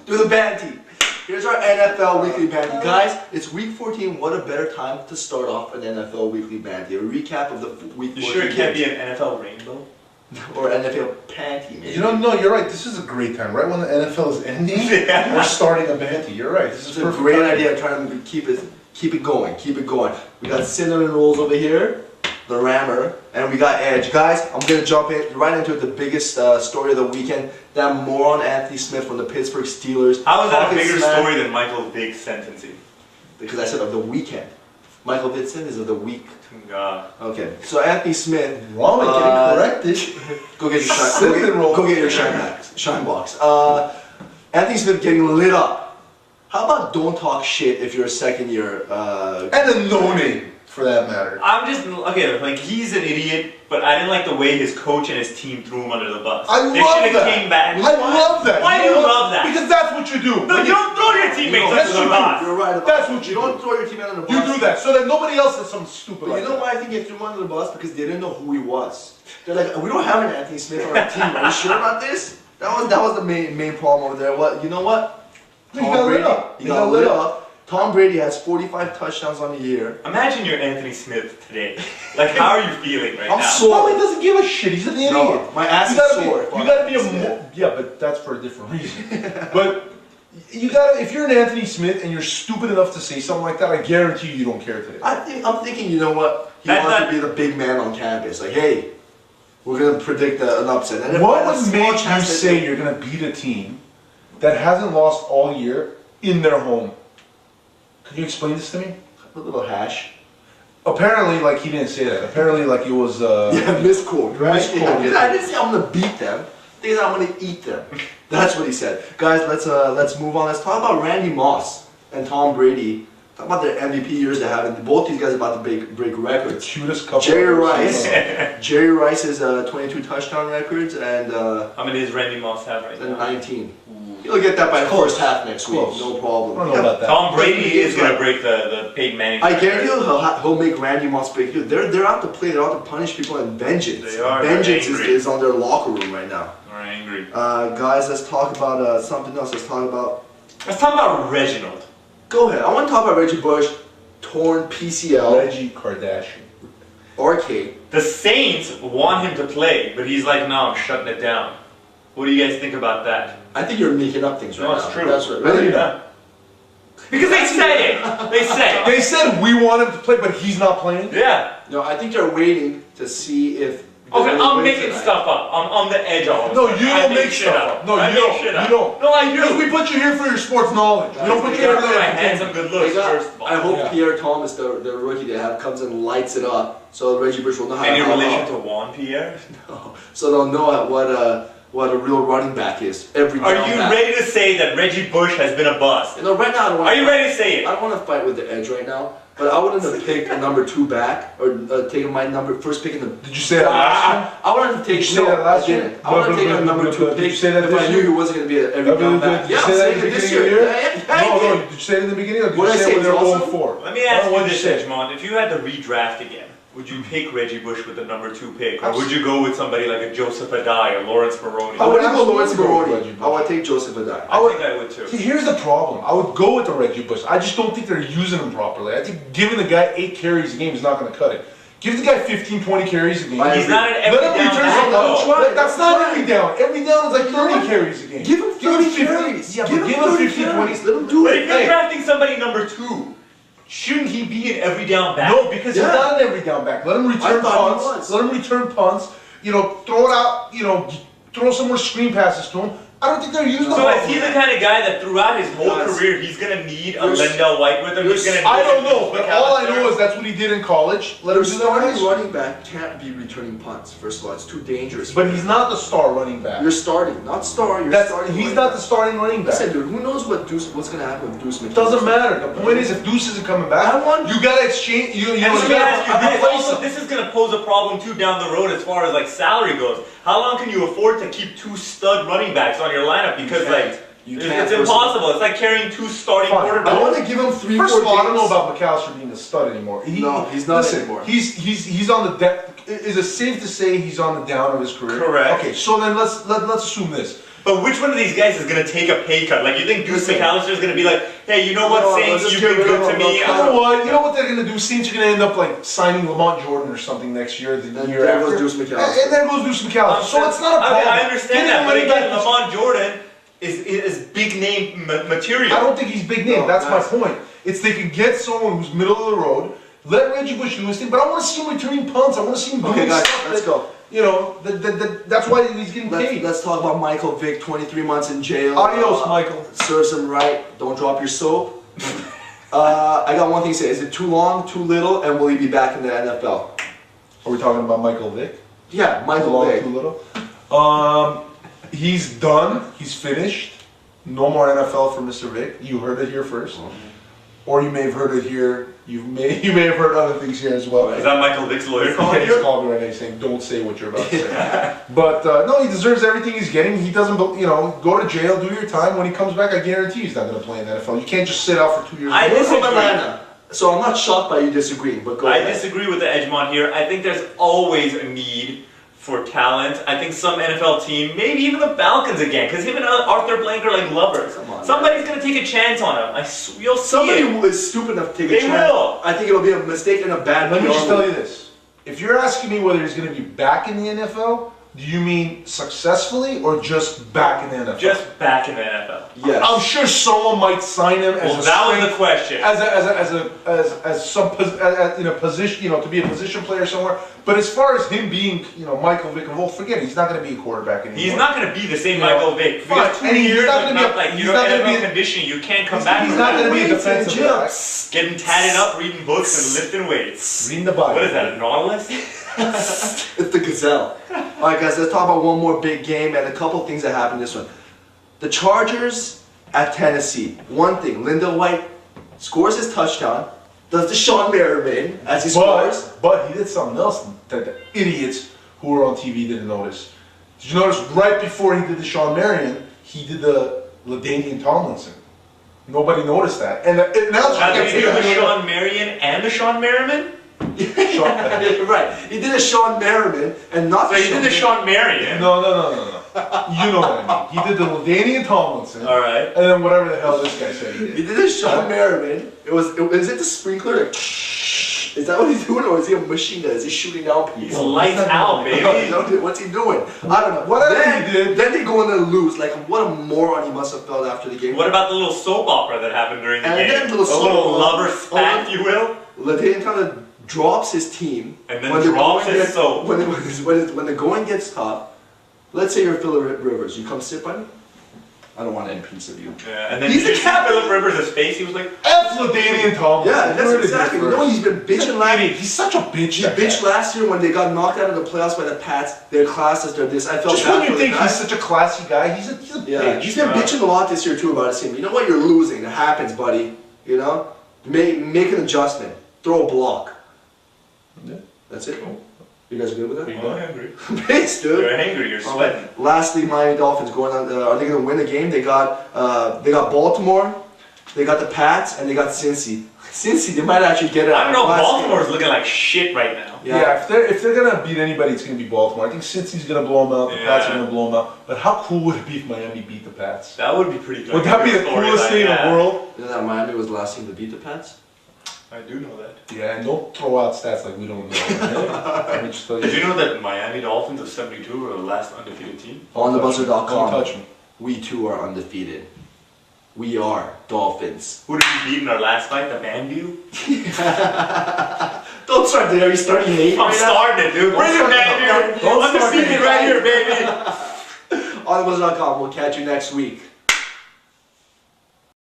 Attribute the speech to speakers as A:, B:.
A: Do the Banty. Here's our NFL Weekly Banty. Guys, it's Week 14. What a better time to start off an NFL Weekly Banty. A recap of the Week 14.
B: You sure it can't be an NFL rainbow?
A: Or NFL Panty, maybe.
C: You know, no, you're right. This is a great time. Right when the NFL is ending, we're starting a Banty. You're right. This is
A: a great idea. I'm trying to keep it going. We got cinnamon rolls over here, the Rammer, and we got Edge. Guys, I'm gonna jump right into it. The biggest story of the weekend: that moron Anthony Smith from the Pittsburgh Steelers.
B: How is that a bigger story than Michael Vick's sentencing?
A: Because I said of the weekend. Michael Vick is of the week.
B: God.
A: Okay, so Anthony Smith.
C: Wrong with getting corrected.
A: Go get your shine box. Anthony Smith getting lit up. How about don't talk shit if you're a second year?
C: And a no name, for that matter.
B: I'm just, okay, like he's an idiot, but I didn't like the way his coach and his team threw him under the bus.
C: I love that.
B: Came back.
C: I love that.
B: Why do you love that?
C: Because that's what you do.
B: No, you don't throw your teammates under the bus.
A: You're right.
C: That's what you
A: don't throw your teammate under the bus.
C: You do that so that nobody else does something stupid.
A: But you know why I think they threw him under the bus? Because they didn't know who he was. They're like, we don't have an Anthony Smith on our team. Are you sure about this? That was the main problem over there. What you know what?
C: He got lit up.
A: He got lit up. Tom Brady has 45 touchdowns on the year.
B: Imagine you're Anthony Smith today. Like, how are you feeling right now?
A: I'm sore.
C: Well, he doesn't give a shit. He's an idiot.
A: No, my ass is sore.
C: You gotta be a yeah, but that's for a different reason. But you gotta, if you're an Anthony Smith and you're stupid enough to say something like that, I guarantee you don't care today.
A: I'm thinking, you know what? He wants to be the big man on campus. Like, hey, we're gonna predict an upset. And
C: what would make you say you're gonna beat a team that hasn't lost all year in their home? Can you explain this to me?
A: A little hash.
C: Apparently, like, he didn't say that. Apparently, like, it was
A: yeah, misquote, right?
C: Misquote.
A: Yeah, I didn't say I'm gonna beat them. I think I'm gonna eat them. That's what he said. Guys, let's move on. Let's talk about Randy Moss and Tom Brady. Talk about their MVP years they have, and both these guys are about to break records.
C: Cutest couple.
A: Jerry Rice's 22 touchdown records, and
B: how many does Randy Moss have right now? 19.
A: He'll get that by the first half next week, no problem.
C: I don't know about that.
B: Tom Brady is going to break the Peyton Manning.
A: I guarantee he'll make Randy Moss break you. They're out to play. They're out to punish people, and vengeance.
B: They are.
A: Vengeance is on their locker room right now.
B: They're angry.
A: Guys, let's talk about something else. Let's talk about
B: Reginald.
A: Go ahead. I want to talk about Reggie Bush, torn PCL.
C: Reggie Kardashian.
A: Arcade.
B: The Saints want him to play, but he's like, no, I'm shutting it down. What do you guys think about that?
A: I think you're making up things right now.
B: No, it's true.
A: That's right. Really?
B: Yeah. Because they said it. They said it.
C: They said we want him to play, but he's not playing?
B: Yeah.
A: No, I think they're waiting to see if...
B: Okay, I'm making stuff up. I'm on the edge of it.
C: No, you don't make stuff up. No, you don't. You don't.
B: No, I do.
C: Because we put you here for your sports knowledge. We don't put you here for
B: my handsome good looks, first of all.
A: I hope Pierre Thomas, the rookie they have, comes and lights it up, so Reggie Bush will know how to...
B: Any relation to Juan Pierre?
A: No. So they'll know what a real running back is.
B: Are you ready to say that Reggie Bush has been a bust?
A: You know, right now I don't want.
B: Are you ready to say it?
A: I don't want to fight with the edge right now, but I wouldn't have picked a number 2 back or taken my first pick in the.
C: Did you say that last year?
A: I wanted to take.
C: Did you say that last year?
A: I wanted to take a number 2 pick if I knew he wasn't going to be an every down back.
C: Did you say that in the beginning of the year? No. Did you say it in the beginning, or did you say when they're 0-4?
B: Let me ask you this, Edgemont. If you had to redraft again, would you pick Reggie Bush with the number 2 pick? Or would you go with somebody like a Joseph Adai or Lawrence Maroney?
A: I would go Lawrence Maroney. I would take Joseph Adai.
B: I think I would too.
C: See, here's the problem. I would go with the Reggie Bush. I just don't think they're using him properly. I think giving the guy 8 carries a game is not going to cut it. Give the guy 15, 20 carries a game.
B: He's not an every down back.
C: That's not every down. Every down is like 30 carries a game.
A: Give him 30 carries.
C: Yeah, but give him 15, 20.
A: Let him do it.
B: But if you're drafting somebody number 2, shouldn't he be an every down back?
C: No, because he's not an every down back. Let him return punts. Let him return punts. You know, throw it out. You know, throw some more screen passes to him. I don't think they're using him.
B: So is he the kind of guy that throughout his whole career he's gonna need a Lendell White with him? He's gonna.
C: I don't know, but all I know is that's what he did in college.
A: Let him do that. Running back can't be returning punts. First of all, it's too dangerous.
C: But he's not the star running back.
A: You're starting, not star. You're starting.
C: He's not the starting running back.
A: Listen, dude, who knows what's gonna happen with Deuce McKinney?
C: Doesn't matter. The point is, if Deuce isn't coming back, you gotta exchange. You gotta replace him.
B: This is gonna pose a problem too down the road as far as like salary goes. How long can you afford to keep 2 stud running backs on your lineup? Because it's impossible. It's like carrying 2 starting quarterbacks.
A: I want to give him 3-4
C: First of all, I don't know about McAllister being a stud anymore.
A: No, he's not anymore.
C: He's on the is it safe to say he's on the down of his career?
B: Correct.
C: Okay, so then let's assume this.
B: But which one of these guys is gonna take a pay cut? Like, you think Deuce McAllister is gonna be like, hey, you know what, Saints, you've been good to me.
C: You know what they're gonna do? Saints are gonna end up like signing Lamont Jordan or something next year, the year
A: there
C: after.
A: goes Deuce McAllister.
C: And there goes Deuce McAllister. So it's not a problem.
B: I understand that, but again, Lamont Jordan is big name material.
C: I don't think he's big name. That's my point. It's they can get someone who's middle of the road. Let Reggie Bush do his thing, but I want to see him returning punts. I want to see him doing stuff.
A: Let's go.
C: You know, that's why he's getting paid.
A: Let's talk about Michael Vick, 23 months in jail.
C: Adios, Michael.
A: Serves him right. Don't drop your soap. I got one thing to say. Is it too long, too little, and will he be back in the NFL?
C: Are we talking about Michael Vick?
A: Yeah, Michael
C: Too long,
A: Vick.
C: too little? He's done. He's finished. No more NFL for Mr. Vick. You heard it here first. Or you may have heard it here. You may have heard other things here as well.
B: Is that Michael Vick's lawyer calling
C: He's
B: you?
C: called me right now saying, don't say what you're about to say. But no, he deserves everything he's getting. He doesn't, go to jail, do your time. When he comes back, I guarantee he's not going to play in the NFL. You can't just sit out for 2 years.
B: I
A: You're from
B: disagree.
A: Atlanta, so I'm not shocked by you disagreeing, but go
B: I
A: ahead.
B: disagree with the Edgemont here. I think there's always a need for talent. I think some NFL team, maybe even the Falcons again, because him and Arthur Blank are like lovers.
A: Come on,
B: somebody's going to take a chance on him. You'll see
A: Somebody
B: it.
A: who is stupid enough to take a
B: They
A: chance.
B: will.
A: I think it'll be a mistake and a bad.
C: Let me just
A: PR
C: tell
A: move.
C: you this. If you're asking me whether he's going to be back in the NFL, do you mean successfully or just back in the NFL?
B: Just back in the NFL.
A: Yes.
C: I'm sure someone might sign him as
B: Well,
C: a
B: that was
C: strength-
B: the question.
C: position, to be a position player somewhere. But as far as him being, Michael Vick involved, forget it. He's not going to be a quarterback anymore.
B: He's not going to be the same
C: You know,
B: Michael Vick.
C: fine.
B: Because 2
C: And he's
B: years
C: not
B: of
C: gonna be
B: not
C: a-
B: like,
C: he's not gonna be
B: NFL
C: a-
B: conditioning, you can't come back
C: He's
B: from
C: not
B: that.
C: going to be a
A: Weights and
C: defensive
A: jumps.
C: back.
B: Getting tatted up, reading books, and lifting weights.
C: Reading the Bible.
B: What is that, a Nautilus?
A: It's the Gazelle. Alright guys, let's talk about one more big game and a couple things that happened this one. The Chargers at Tennessee. One thing, Lyndon White scores his touchdown, does the Sean Merriman as he scores.
C: But he did something else that the idiots who were on TV didn't notice. Did you notice right before he did the Sean Marion, he did the Ladanian Tomlinson? Nobody noticed that. And now
B: How did he do the Sean Marion and the Sean Merriman?
A: Right. He did a Sean Merriman and not
B: So he did the Sean Marion.
C: No. You know what I mean. He did the Ladanian Tomlinson.
B: Alright.
C: And then whatever the hell this guy said he
A: He
C: did.
A: did a Sean Merriman. Is it the sprinkler? Is that what he's doing, or is he a machine gun? Is he shooting down people?
B: He's lights out, baby.
A: What's he doing? I don't know.
C: Whatever he did.
A: Then they go in and lose. Like, what a moron he must have felt after the game.
B: What about the little soap opera that happened during the
A: And
B: game?
A: then little
B: a
A: soap
B: little
A: opera.
B: lover spat, if you will.
A: Ladanian kind of drops his team.
B: And then
A: when the
B: drops
A: going
B: his
A: gets-
B: soap.
A: When the going gets tough, let's say you're Phillip Rivers. You come sit by me? I don't want any piece of you.
B: Yeah, and then
A: He's
B: did you
A: the
B: see
A: captain.
B: Phillip Rivers' face? He was like,
C: F Ladanian Tomlinson.
A: Yeah, that's
C: Heard it
A: exactly.
C: here
A: You know,
C: first.
A: he's been bitching last.
C: He's such a bitch.
A: He
C: that
A: bitched
C: guy.
A: last year when they got knocked out of the playoffs by the Pats. Their classes, they're this. I felt
C: Just
A: bad
C: when
A: for
C: you
A: the
C: think
A: guy.
C: he's such a classy guy, he's a
A: Yeah,
C: bitch.
A: he's been bitching a lot this year too about his team. You know what? You're losing. It happens, buddy. You know, make an adjustment. Throw a block.
C: Yeah.
A: That's it. You guys good with that?
B: oh, I agree.
A: Base, dude.
B: You're angry, you're sweating.
A: Lastly, Miami Dolphins going on. Are they going to win the game? They got Baltimore, they got the Pats, and they got Cincy. Cincy, they might actually get it.
B: I don't know,
A: last
B: Baltimore's
A: game.
B: looking like shit right now.
C: Yeah, if they're gonna beat anybody, it's gonna be Baltimore. I think Cincy's gonna blow them out. The Pats are gonna blow them out. But how cool would it be if Miami beat the Pats?
B: That would be pretty good.
C: Would that be the coolest thing in the world?
A: You know that Miami was the last team to beat the Pats?
B: I do know that.
C: Yeah, and don't throw out stats like we don't know. Let me just tell
B: Did you
C: you.
B: know that Miami Dolphins of 72 were the last undefeated team?
A: Onthebuzzer.com.
C: Don't touch me.
A: We too are undefeated. We are Dolphins.
B: Who did we beat in our last fight? The Banty?
A: Don't start there. You're starting hate.
B: I'm starting it, dude. Bring it,
A: start
B: Banty!
A: Don't start
B: Undefeated
A: it.
B: right here, baby!
A: Onthebuzzer.com. We'll catch you next week.